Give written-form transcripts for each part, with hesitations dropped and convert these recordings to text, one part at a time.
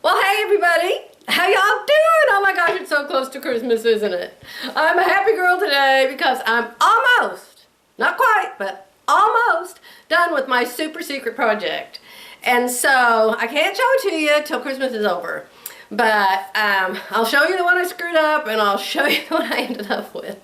Well, hey everybody, how y'all doing? Oh my gosh, it's so close to Christmas, isn't it? I'm a happy girl today because I'm almost, not quite, but almost done with my super secret project. And so I can't show it to you till Christmas is over. But I'll show you the one I screwed up and I'll show you what I ended up with.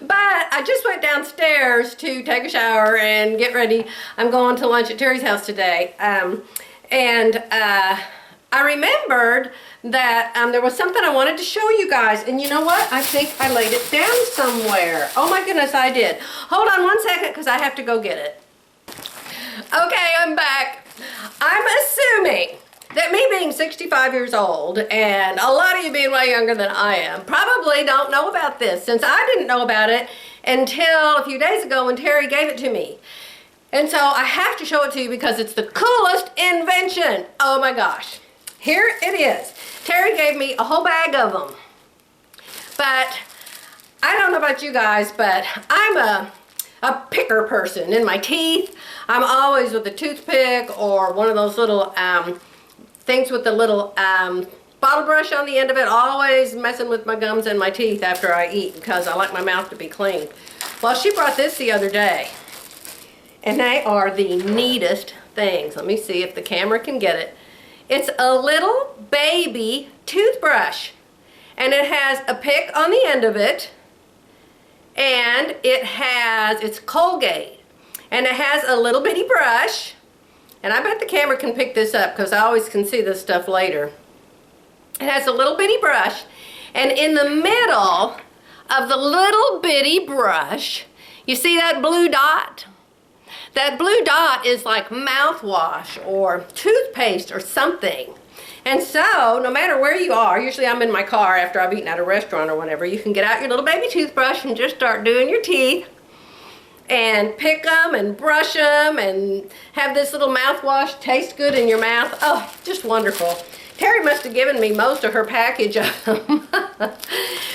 But I just went downstairs to take a shower and get ready. I'm going to lunch at Terry's house today. I remembered that there was something I wanted to show you guys, and you know what? I think I laid it down somewhere. Oh my goodness, I did. Hold on one second because I have to go get it. Okay, I'm back. I'm assuming that me being 65 years old and a lot of you being way younger than I am probably don't know about this, since I didn't know about it until a few days ago when Terry gave it to me. And so I have to show it to you because it's the coolest invention. Oh my gosh. Here it is. Terry gave me a whole bag of them. But I don't know about you guys, but I'm a picker person in my teeth. I'm always with a toothpick or one of those little things with the little bottle brush on the end of it, always messing with my gums and my teeth after I eat because I like my mouth to be clean. Well, she brought this the other day. And they are the neatest things. Let me see if the camera can get it. It's a little baby toothbrush. And it has a pick on the end of it. And it's Colgate. And it has a little bitty brush. And I bet the camera can pick this up because I always can see this stuff later. It has a little bitty brush. And in the middle of the little bitty brush, you see that blue dot? That blue dot is like mouthwash or toothpaste or something. And so, no matter where you are, usually I'm in my car after I've eaten at a restaurant or whatever, you can get out your little baby toothbrush and just start doing your teeth and pick them and brush them and have this little mouthwash taste good in your mouth. Oh, just wonderful. Terry must have given me most of her package of them.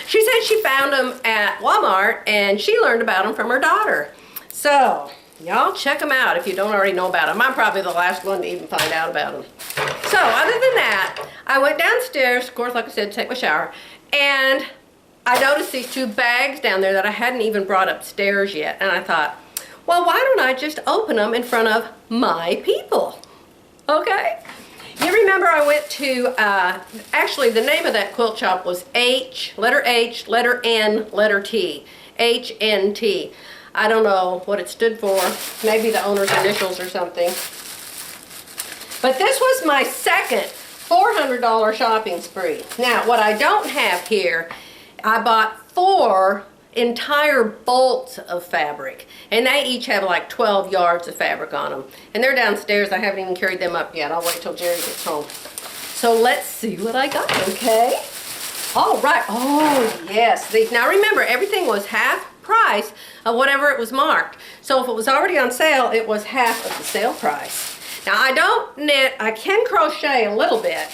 She said she found them at Walmart and she learned about them from her daughter. So, y'all check them out if you don't already know about them. I'm probably the last one to even find out about them. So, other than that, I went downstairs, of course, like I said, to take my shower, and I noticed these two bags down there that I hadn't even brought upstairs yet, and I thought, well, why don't I just open them in front of my people? Okay? You remember I went to, actually the name of that quilt shop was letter H, letter N, letter T, HNT. I don't know what it stood for, maybe the owner's initials or something. But this was my second $400 shopping spree. Now, what I don't have here, I bought 4 entire bolts of fabric, and they each have like 12 yards of fabric on them. And they're downstairs. I haven't even carried them up yet. I'll wait till Jerry gets home. So let's see what I got, okay? All right. Oh, yes. Now remember, everything was half price of whatever it was marked. So if it was already on sale, it was half of the sale price. Now I don't knit, I can crochet a little bit,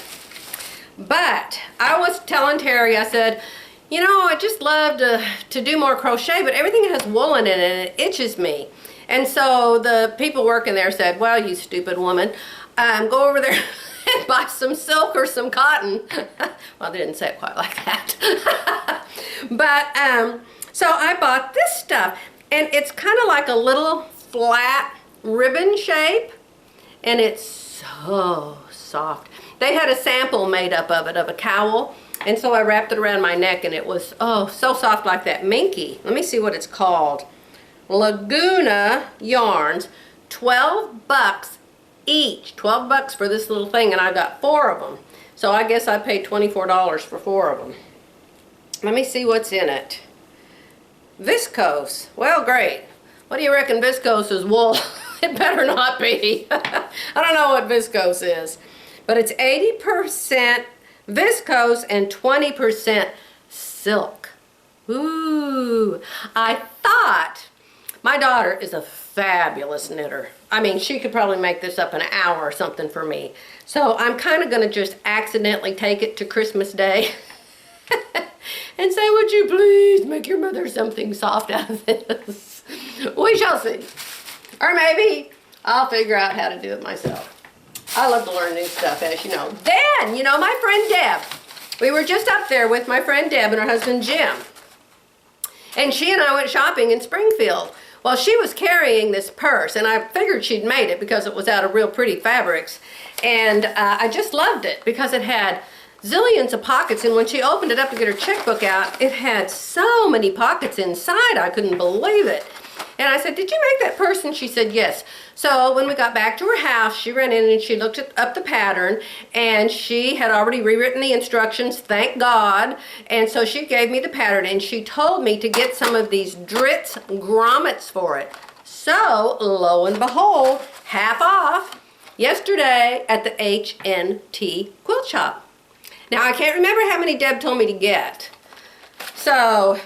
but I was telling Terry, I said, you know, I just love to do more crochet, but everything has wool in it and it itches me. And so the people working there said, well, you stupid woman, go over there and buy some silk or some cotton. Well, they didn't say it quite like that. But so I bought this stuff, and it's kind of like a little flat ribbon shape, and it's so soft. They had a sample made up of it, of a cowl, and so I wrapped it around my neck, and it was, oh, so soft like that minky. Let me see what it's called. Laguna yarns, 12 bucks each. 12 bucks for this little thing, and I got 4 of them. So I guess I paid $24 for 4 of them. Let me see what's in it. Viscose. Well, great. What do you reckon viscose is? Wool? It better not be. I don't know what viscose is. But it's 80% viscose and 20% silk. Ooh. I thought, my daughter is a fabulous knitter. I mean, she could probably make this up in an hour or something for me. So I'm kind of going to just accidentally take it to Christmas Day. And say, would you please make your mother something soft out of this? We shall see. Or maybe I'll figure out how to do it myself. I love to learn new stuff, as you know. Then fun. You know, my friend Deb, we were just up there with my friend Deb and her husband Jim. And she and I went shopping in Springfield. Well, she was carrying this purse, and I figured she'd made it because it was out of real pretty fabrics. And I just loved it because it had zillions of pockets, and when she opened it up to get her checkbook out, it had so many pockets inside, I couldn't believe it. And I said, did you make that purse? And she said, yes. So when we got back to her house, she ran in and she looked up the pattern, and she had already rewritten the instructions, thank God. And so she gave me the pattern, and she told me to get some of these Dritz grommets for it. So lo and behold, half off yesterday at the HNT Quilt Shop. Now I can't remember how many Deb told me to get. So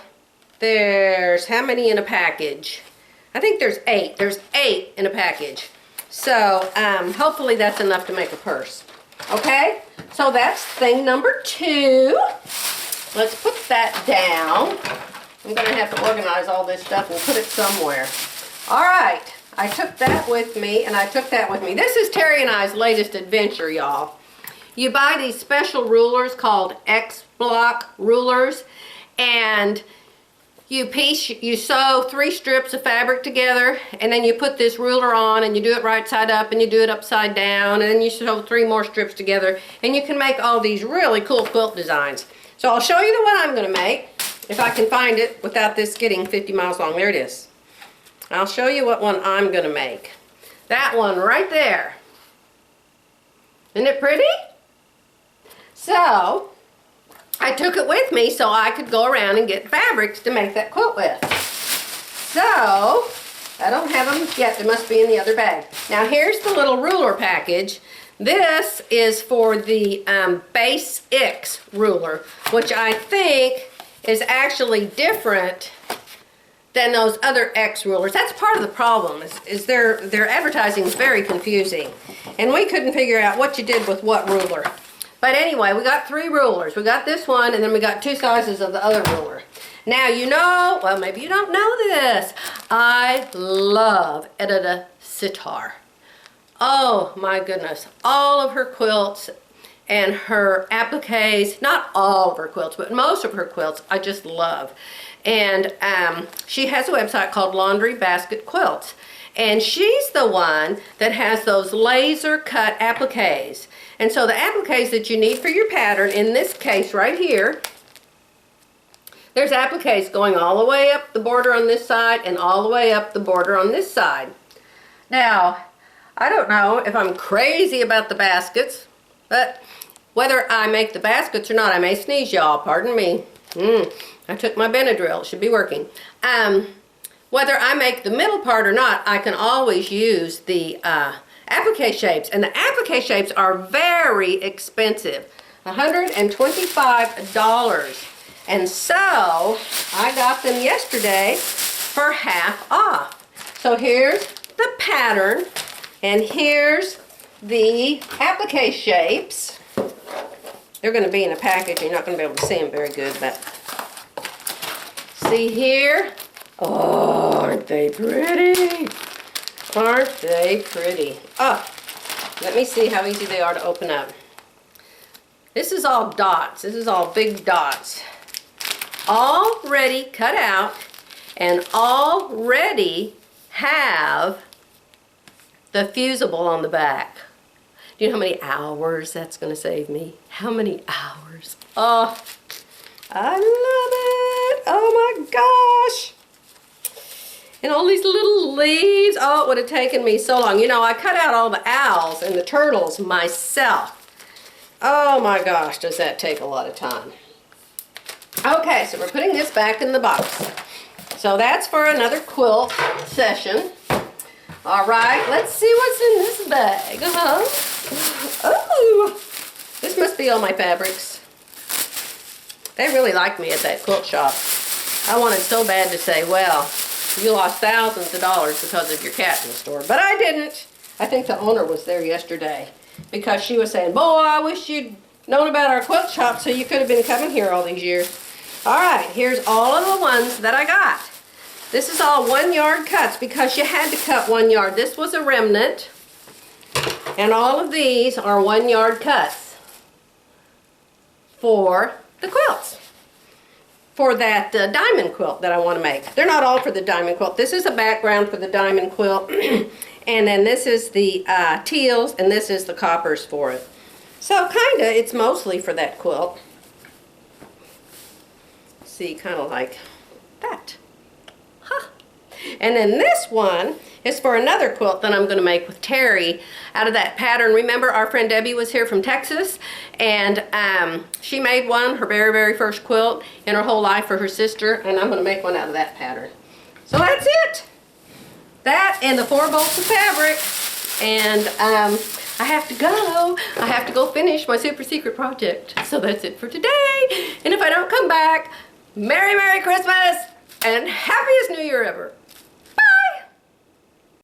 there's how many in a package? I think there's 8. There's 8 in a package. So hopefully that's enough to make a purse. Okay, so that's thing number 2. Let's put that down. I'm gonna have to organize all this stuff and put it somewhere. All right, I took that with me, and I took that with me. This is Terry and I's latest adventure, y'all. You buy these special rulers called X-block rulers, and you sew 3 strips of fabric together, and then you put this ruler on, and you do it right side up, and you do it upside down, and then you sew 3 more strips together, and you can make all these really cool quilt designs. So I'll show you the one I'm going to make, if I can find it without this getting 50 miles long. There it is. I'll show you what one I'm going to make. That one right there. Isn't it pretty? So I took it with me so I could go around and get fabrics to make that quilt with. So I don't have them yet. They must be in the other bag. Now here's the little ruler package. This is for the Base X ruler, which I think is actually different than those other X rulers. That's part of the problem, is their advertising is very confusing. And we couldn't figure out what you did with what ruler. But anyway, we got 3 rulers. We got this one, and then we got 2 sizes of the other ruler. Now, you know, well, maybe you don't know this. I love Edita Sitar. Oh, my goodness. All of her quilts and her appliques, not all of her quilts, but most of her quilts, I just love. And she has a website called Laundry Basket Quilts. And she's the one that has those laser cut appliques. And so the appliques that you need for your pattern, in this case right here, there's appliques going all the way up the border on this side and all the way up the border on this side. Now, I don't know if I'm crazy about the baskets, but whether I make the baskets or not, I may sneeze, y'all, pardon me. I took my Benadryl, it should be working. Whether I make the middle part or not, I can always use the applique shapes. And the applique shapes are very expensive, $125. And so I got them yesterday for half off. So here's the pattern, and here's the applique shapes. They're going to be in a package. You're not going to be able to see them very good, but see here? Oh, aren't they pretty? Aren't they pretty? Oh, let me see how easy they are to open up. This is all dots. This is all big dots. Already cut out and already have the fusible on the back. Do you know how many hours that's going to save me? How many hours? Oh, I love it. Oh my gosh. And all these little leaves. Oh, it would have taken me so long. You know, I cut out all the owls and the turtles myself. Oh my gosh, does that take a lot of time. Okay, so we're putting this back in the box. So that's for another quilt session. All right, let's see what's in this bag. Oh, this must be all my fabrics. They really liked me at that quilt shop. I wanted so bad to say, well, you lost thousands of dollars because of your cat in the store. But I didn't. I think the owner was there yesterday because she was saying, boy, I wish you'd known about our quilt shop so you could have been coming here all these years. All right, here's all of the ones that I got. This is all 1 yard cuts because you had to cut 1 yard. This was a remnant. And all of these are 1 yard cuts. for the quilts. For that diamond quilt that I want to make. They're not all for the diamond quilt. This is a background for the diamond quilt. And then this is the teals, and this is the coppers for it. So kinda, it's mostly for that quilt. See, kinda like that. Huh. And then this one is for another quilt that I'm gonna make with Terry out of that pattern. Remember our friend Debbie was here from Texas, and she made one, her very, very first quilt in her whole life for her sister, and I'm gonna make one out of that pattern. So that's it. That and the 4 bolts of fabric. And I have to go. I have to go finish my super secret project. So that's it for today. And if I don't come back, Merry, Merry Christmas and happiest New Year ever.